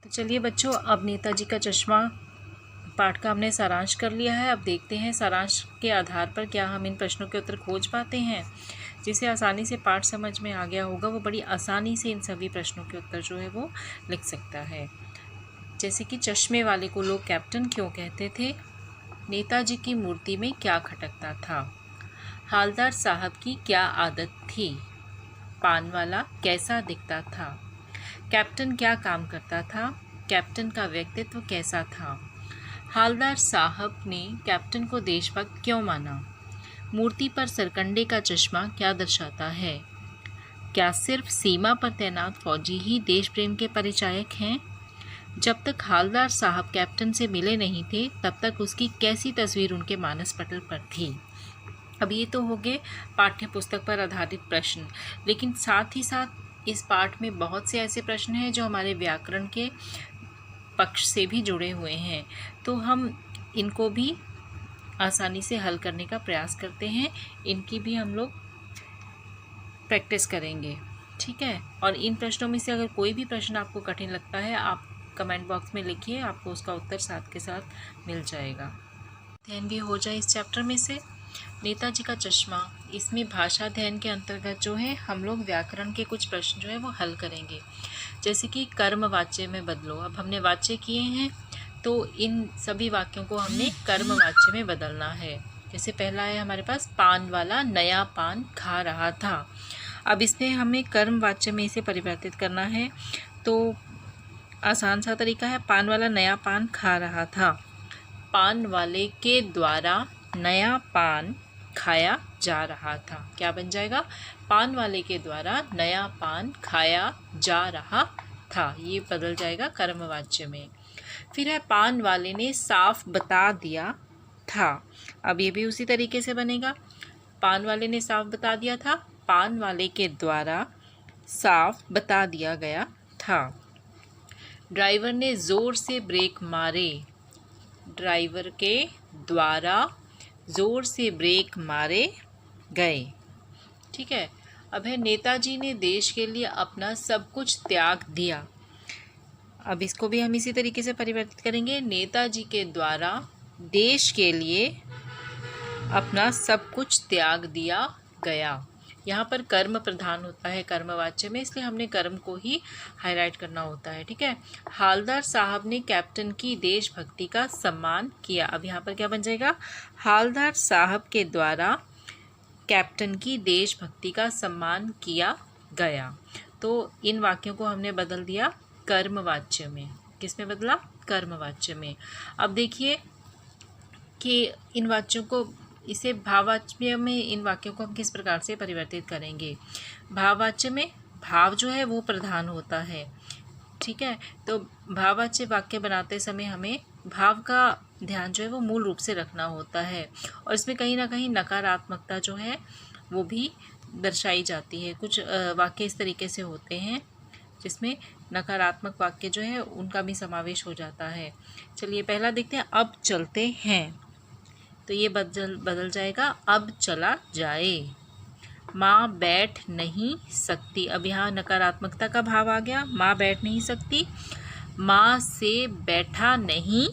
तो चलिए बच्चों, अब नेताजी का चश्मा पाठ का हमने सारांश कर लिया है। अब देखते हैं सारांश के आधार पर क्या हम इन प्रश्नों के उत्तर खोज पाते हैं। जिसे आसानी से पाठ समझ में आ गया होगा वो बड़ी आसानी से इन सभी प्रश्नों के उत्तर जो है वो लिख सकता है। जैसे कि चश्मे वाले को लोग कैप्टन क्यों कहते थे, नेताजी की मूर्ति में क्या खटकता था, हालदार साहब की क्या आदत थी, पान वाला कैसा दिखता था, कैप्टन क्या काम करता था, कैप्टन का व्यक्तित्व कैसा था, हालदार साहब ने कैप्टन को देशभक्त क्यों माना, मूर्ति पर सरकंडे का चश्मा क्या दर्शाता है, क्या सिर्फ सीमा पर तैनात फौजी ही देश प्रेम के परिचायक हैं, जब तक हालदार साहब कैप्टन से मिले नहीं थे तब तक उसकी कैसी तस्वीर उनके मानस पटल पर थी। अब ये तो हो गए पाठ्य पुस्तक पर आधारित प्रश्न, लेकिन साथ ही साथ इस पाठ में बहुत से ऐसे प्रश्न हैं जो हमारे व्याकरण के पक्ष से भी जुड़े हुए हैं। तो हम इनको भी आसानी से हल करने का प्रयास करते हैं, इनकी भी हम लोग प्रैक्टिस करेंगे, ठीक है। और इन प्रश्नों में से अगर कोई भी प्रश्न आपको कठिन लगता है आप कमेंट बॉक्स में लिखिए, आपको उसका उत्तर साथ के साथ मिल जाएगा। अध्ययन भी हो जाए इस चैप्टर में से नेताजी का चश्मा। इसमें भाषा अध्ययन के अंतर्गत जो है हम लोग व्याकरण के कुछ प्रश्न जो है वो हल करेंगे। जैसे कि कर्म वाच्य में बदलो। अब हमने वाच्य किए हैं तो इन सभी वाक्यों को हमने कर्म वाच्य में बदलना है। जैसे पहला है हमारे पास, पान वाला नया पान खा रहा था। अब इसमें हमें कर्म वाच्य में इसे परिवर्तित करना है, तो आसान सा तरीका है, पान वाला नया पान खा रहा था, पान वाले के द्वारा नया पान खाया जा रहा था। क्या बन जाएगा, पान वाले के द्वारा नया पान खाया जा रहा था, ये बदल जाएगा कर्मवाच्य में। फिर है, पान वाले ने साफ बता दिया था। अब ये भी उसी तरीके से बनेगा, पान वाले ने साफ बता दिया था, पान वाले के द्वारा साफ बता दिया गया था। ड्राइवर ने ज़ोर से ब्रेक मारे, ड्राइवर के द्वारा ज़ोर से ब्रेक मारे गए, ठीक है। अब है, नेताजी ने देश के लिए अपना सब कुछ त्याग दिया। अब इसको भी हम इसी तरीके से परिवर्तित करेंगे, नेताजी के द्वारा देश के लिए अपना सब कुछ त्याग दिया गया। यहाँ पर कर्म प्रधान होता है कर्मवाच्य में, इसलिए हमने कर्म को ही हाईलाइट करना होता है, ठीक है। हालदार साहब ने कैप्टन की देशभक्ति का सम्मान किया। अब यहाँ पर क्या बन जाएगा, हालदार साहब के द्वारा कैप्टन की देशभक्ति का सम्मान किया गया। तो इन वाक्यों को हमने बदल दिया कर्मवाच्य में। किस में बदला, कर्मवाच्य में। अब देखिए कि इन वाक्यों को, इसे भाववाच्य में इन वाक्यों को हम किस प्रकार से परिवर्तित करेंगे। भाववाच्य में भाव जो है वो प्रधान होता है, ठीक है। तो भाववाच्य वाक्य बनाते समय हमें भाव का ध्यान जो है वो मूल रूप से रखना होता है, और इसमें कहीं ना कहीं नकारात्मकता जो है वो भी दर्शाई जाती है। कुछ वाक्य इस तरीके से होते हैं जिसमें नकारात्मक वाक्य जो है उनका भी समावेश हो जाता है। चलिए पहला देखते हैं, अब चलते हैं। तो ये बदल जाएगा, अब चला जाए। माँ बैठ नहीं सकती। अब यहाँ नकारात्मकता का भाव आ गया, माँ बैठ नहीं सकती, माँ से बैठा नहीं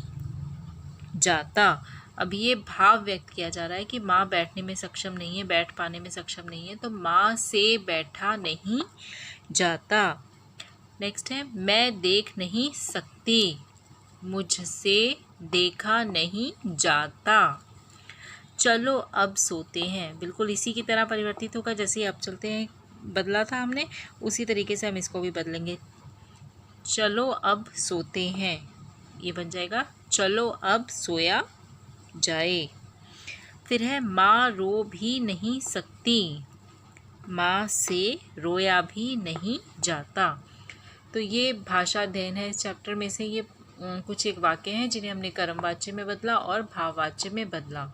जाता। अब ये भाव व्यक्त किया जा रहा है कि माँ बैठने में सक्षम नहीं है, बैठ पाने में सक्षम नहीं है, तो माँ से बैठा नहीं जाता। नेक्स्ट है, मैं देख नहीं सकती, मुझसे देखा नहीं जाता। चलो अब सोते हैं। बिल्कुल इसी की तरह परिवर्तित होगा, जैसे अब चलते हैं बदला था हमने, उसी तरीके से हम इसको भी बदलेंगे। चलो अब सोते हैं, ये बन जाएगा चलो अब सोया जाए। फिर है, माँ रो भी नहीं सकती, माँ से रोया भी नहीं जाता। तो ये भाषा अध्ययन है इस चैप्टर में से। ये कुछ एक वाक्य हैं जिन्हें हमने कर्मवाच्य में बदला और भाववाच्य में बदला।